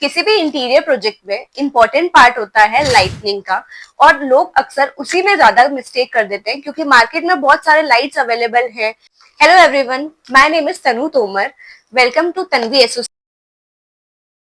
किसी भी interior project में इंपॉर्टेंट पार्ट होता है लाइटनिंग का, और लोग अक्सर उसी में ज्यादा मिस्टेक कर देते हैं क्योंकि मार्केट में बहुत सारे लाइट्स अवेलेबल हैं। Hello everyone, my name is Tanu Tomar. Welcome to Tanvi associate.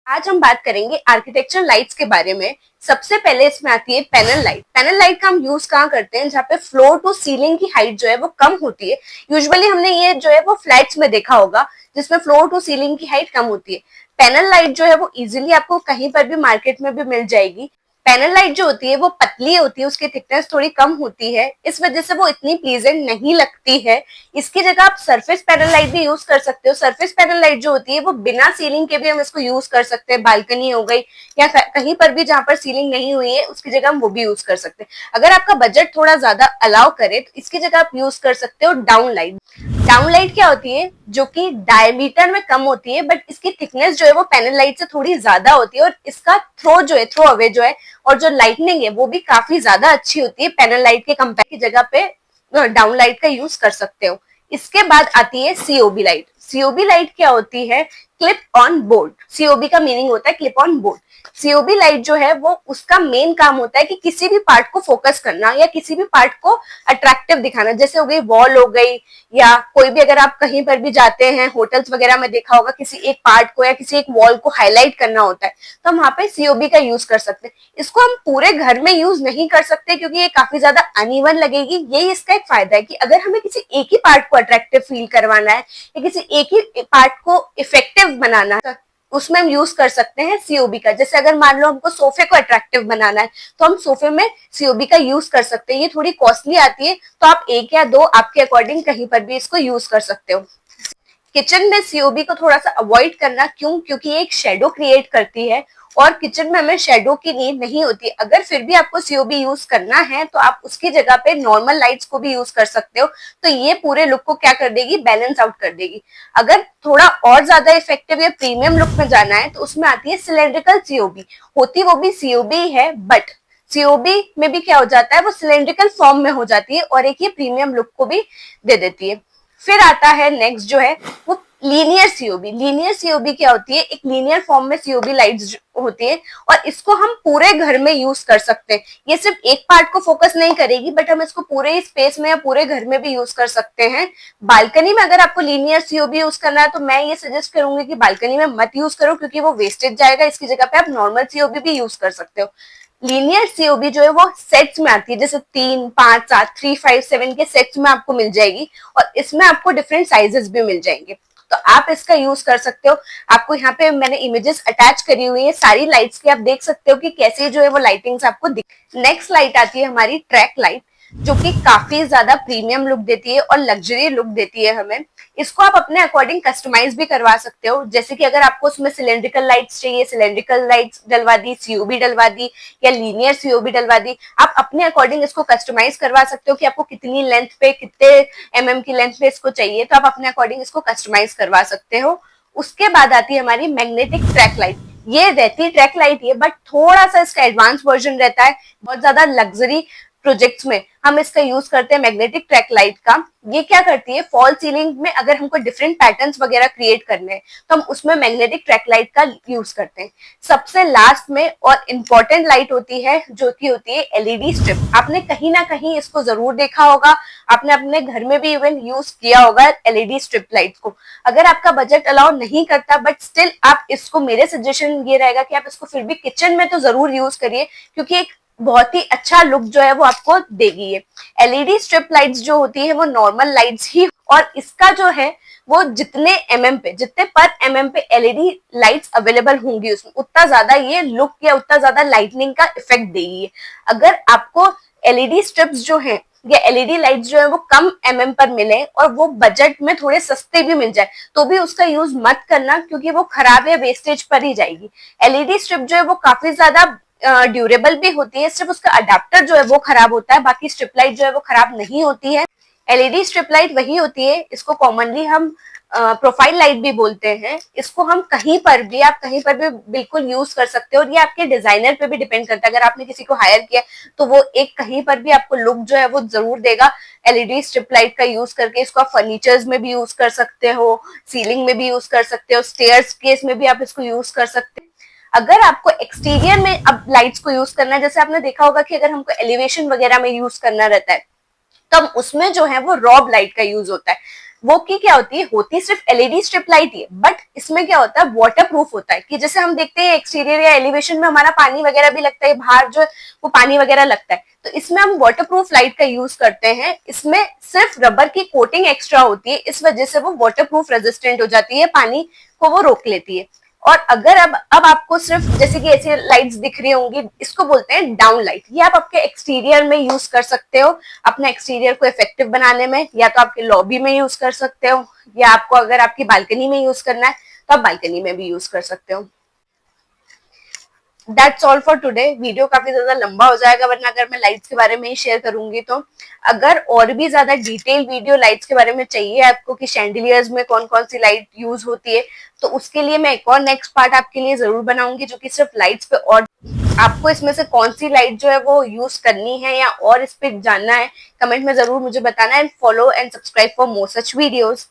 आज हम बात करेंगे आर्किटेक्चर लाइट्स के बारे में। सबसे पहले इसमें आती है पैनल लाइट। पैनल लाइट का हम यूज कहाँ करते हैं? जहाँ पे फ्लोर टू सीलिंग की हाइट जो है वो कम होती है। यूजुअली हमने ये जो है वो फ्लैट्स में देखा होगा जिसमें फ्लोर टू सीलिंग की हाइट कम होती है। पैनल लाइट जो है वो इजिली आपको कहीं पर भी मार्केट में भी मिल जाएगी। पैनल लाइट जो होती है वो पतली होती है, उसकी थिकनेस थोड़ी कम होती है, इस वजह से वो इतनी प्लीजेंट नहीं लगती है। इसकी जगह आप सरफेस पैनल लाइट भी यूज कर सकते हो। सरफेस पैनल लाइट जो होती है वो बिना सीलिंग के भी हम इसको यूज कर सकते हैं। बालकनी हो गई या कहीं पर भी जहां पर सीलिंग नहीं हुई है उसकी जगह हम वो भी यूज कर सकते हैं। अगर आपका बजट थोड़ा ज्यादा अलाउ करे तो इसकी जगह आप यूज कर सकते हो डाउन लाइट। डाउन लाइट क्या होती है? जो कि डायमीटर में कम होती है बट इसकी थिकनेस जो है वो पैनल लाइट से थोड़ी ज्यादा होती है, और इसका थ्रो अवे जो है और जो लाइटनिंग है वो भी काफी ज्यादा अच्छी होती है। पैनल लाइट के कंपेयर की जगह पे डाउन लाइट का यूज कर सकते हो। इसके बाद आती है सीओबी लाइट। सीओबी लाइट क्या होती है? Clip on board. सीओबी का मीनिंग होता है clip on board. COB light जो है वो उसका मेन काम होता है कि किसी भी पार्ट को फोकस करना या किसी भी पार्ट को अट्रैक्टिव दिखाना। जैसे हो गई वॉल हो गई, या कोई भी अगर आप कहीं पर भी जाते हैं, होटल्स वगैरह में देखा होगा, किसी एक पार्ट को या किसी एक वॉल को हाईलाइट करना होता है तो हम वहां पे सीओबी का यूज कर सकते हैं। इसको हम पूरे घर में यूज नहीं कर सकते क्योंकि ये काफी ज्यादा अनइवन लगेगी। यही इसका एक फायदा है कि अगर हमें किसी एक ही पार्ट को अट्रैक्टिव फील करवाना है या किसी एक ही पार्ट को इफेक्टिव बनाना है, उसमें हम यूज कर सकते हैं सीओबी का। जैसे अगर मान लो हमको सोफे को अट्रैक्टिव बनाना है तो हम सोफे में सीओबी का यूज कर सकते हैं। ये थोड़ी कॉस्टली आती है तो आप एक या दो आपके अकॉर्डिंग कहीं पर भी इसको यूज कर सकते हो। किचन में सीओबी को थोड़ा सा अवॉइड करना, क्यों? क्योंकि ये एक शेडो क्रिएट करती है और किचन में हमें शेडो की नीड नहीं होती। अगर फिर भी आपको सीओबी यूज करना है तो आप उसकी जगह पे नॉर्मल लाइट्स को भी यूज कर सकते हो, तो ये पूरे लुक को क्या कर देगी? बैलेंस आउट कर देगी। अगर थोड़ा और ज्यादा इफेक्टिव या प्रीमियम लुक में जाना है तो उसमें आती है सिलेंड्रिकल सीओबी। होती वो भी सीओबी है बट सीओबी में भी क्या हो जाता है? वो सिलेंड्रिकल फॉर्म में हो जाती है और एक ये प्रीमियम लुक को भी दे देती है। फिर आता है नेक्स्ट जो है वो लीनियर सीओबी। लीनियर सीओबी क्या होती है? एक लीनियर फॉर्म में सीओबी लाइट्स होती है और इसको हम पूरे घर में यूज कर सकते हैं। ये सिर्फ एक पार्ट को फोकस नहीं करेगी बट हम इसको पूरे स्पेस में या पूरे घर में भी यूज कर सकते हैं। बालकनी में अगर आपको लीनियर सीओबी यूज करना है तो मैं ये सजेस्ट करूंगी कि बालकनी में मत यूज करो क्योंकि वो वेस्टेज जाएगा। इसकी जगह पे आप नॉर्मल सीओबी भी यूज कर सकते हो। लीनियर सीओबी जो है वो सेट्स में आती है, जैसे 3, 5, 7, 3, 5, 7 के सेट्स में आपको मिल जाएगी और इसमें आपको डिफरेंट साइजेस भी मिल जाएंगे, तो आप इसका यूज कर सकते हो। आपको यहाँ पे मैंने इमेजेस अटैच करी हुई है सारी लाइट्स की, आप देख सकते हो कि कैसे जो है वो लाइटिंग्स आपको दिख। नेक्स्ट लाइट आती है हमारी ट्रैक लाइट, जो कि काफी ज्यादा प्रीमियम लुक देती है और लग्जरी लुक देती है हमें। इसको आप अपने अकॉर्डिंग कस्टमाइज भी करवा सकते हो। जैसे कि अगर आपको उसमें सिलेंड्रिकल लाइट्स चाहिए, सिलेंड्रिकल लाइट्स डलवा दी, सीओबी डलवा दी या लीनियर सीओबी डलवा दी, आप अपने अकॉर्डिंग इसको कस्टमाइज करवा सकते हो कि आपको कितनी लेंथ पे, कितने एमएम की लेंथ पे इसको चाहिए, तो आप अपने अकॉर्डिंग इसको कस्टमाइज करवा सकते हो। उसके बाद आती है हमारी मैग्नेटिक ट्रैक लाइट। ये रहती है ट्रैक लाइट है बट थोड़ा सा इसका एडवांस वर्जन रहता है। बहुत ज्यादा लग्जरी प्रोजेक्ट्स में हम इसका यूज करते हैं मैग्नेटिक ट्रैक लाइट का। ये क्या करती है? फॉल सीलिंग में अगर हमको डिफरेंट पैटर्न्स वगैरह क्रिएट करने हैं तो हम उसमें मैग्नेटिक ट्रैक लाइट का यूज करते हैं। सबसे लास्ट में और इम्पोर्टेंट लाइट होती है जो कि होती है एलईडी स्ट्रिप। आपने कहीं ना कहीं इसको जरूर देखा होगा, आपने अपने घर में भी इवन यूज किया होगा एलईडी स्ट्रिप लाइट को। अगर आपका बजट अलाउ नहीं करता बट स्टिल आप इसको, मेरे सजेशन ये रहेगा कि आप इसको फिर भी किचन में तो जरूर यूज करिए क्योंकि एक बहुत ही अच्छा लुक जो है वो आपको देगी। ये एलईडी स्ट्रिप लाइट्स जो होती है वो नॉर्मल लाइट्स ही, और इसका जो है वो जितने पर एमएम पे एलईडी लाइट्स अवेलेबल होंगी उसमें उतना ज्यादा ये लुक या उतना ज्यादा लाइटनिंग का इफेक्ट देगी। अगर आपको एलईडी स्ट्रिप्स जो है या एलईडी लाइट्स जो है वो कम एमएम पर मिले और वो बजट में थोड़े सस्ते भी मिल जाए तो भी उसका यूज मत करना क्योंकि वो खराब या वेस्टेज पर ही जाएगी। एलईडी स्ट्रिप जो है वो काफी ज्यादा ड्यूरेबल भी होती है, सिर्फ उसका अडेप्टर जो है वो खराब होता है, बाकी स्ट्रिप लाइट जो है वो खराब नहीं होती है। एलईडी स्ट्रिप लाइट वही होती है, इसको कॉमनली हम प्रोफाइल लाइट भी बोलते हैं। इसको हम कहीं पर भी, आप कहीं पर भी बिल्कुल यूज कर सकते हो और ये आपके डिजाइनर पे भी डिपेंड करता है। अगर आपने किसी को हायर किया तो वो एक कहीं पर भी आपको लुक जो है वो जरूर देगा। एलईडी स्ट्रिप लाइट का यूज करके इसको आप फर्नीचर्स में भी यूज कर सकते हो, सीलिंग में भी यूज कर सकते हो, स्टेयर्स केस में भी आप इसको यूज कर सकते हो। अगर आपको एक्सटीरियर में अब लाइट्स को यूज करना है, जैसे आपने देखा होगा कि अगर हमको एलिवेशन वगैरह में यूज करना रहता है तब उसमें जो है वो रॉब लाइट का यूज होता है। वो की क्या होती है, होती सिर्फ एलईडी स्ट्रिप लाइट ही है, बट इसमें क्या होता है, वाटर प्रूफ होता है। कि जैसे हम देखते हैं एक्सटीरियर या एलिवेशन में हमारा पानी वगैरह भी लगता है, बाहर जो है वो पानी वगैरह लगता है, तो इसमें हम वाटर प्रूफ लाइट का यूज करते हैं। इसमें सिर्फ रबर की कोटिंग एक्स्ट्रा होती है, इस वजह से वो वाटर प्रूफ रेजिस्टेंट हो जाती है, पानी को वो रोक लेती है। और अगर अब आपको सिर्फ जैसे कि ऐसी लाइट्स दिख रही होंगी, इसको बोलते हैं डाउन लाइट। ये आप आपके एक्सटीरियर में यूज कर सकते हो अपना एक्सटीरियर को इफेक्टिव बनाने में, या तो आपके लॉबी में यूज कर सकते हो, या आपको अगर आपकी बालकनी में यूज करना है तो आप बालकनी में भी यूज कर सकते हो। That's all for today. Video काफी ज्यादा लंबा हो जाएगा वरना अगर मैं लाइट्स के बारे में ही शेयर करूंगी तो। अगर और भी ज्यादा डिटेल वीडियो लाइट्स के बारे में चाहिए आपको कि शैंडिलियर्स में कौन कौन सी लाइट यूज होती है, तो उसके लिए मैं एक और नेक्स्ट पार्ट आपके लिए जरूर बनाऊंगी जो कि सिर्फ लाइट्स पे, और आपको इसमें से कौन सी लाइट जो है वो यूज करनी है या और इस पे जानना है, कमेंट में जरूर मुझे बताना। And follow and subscribe for more such videos.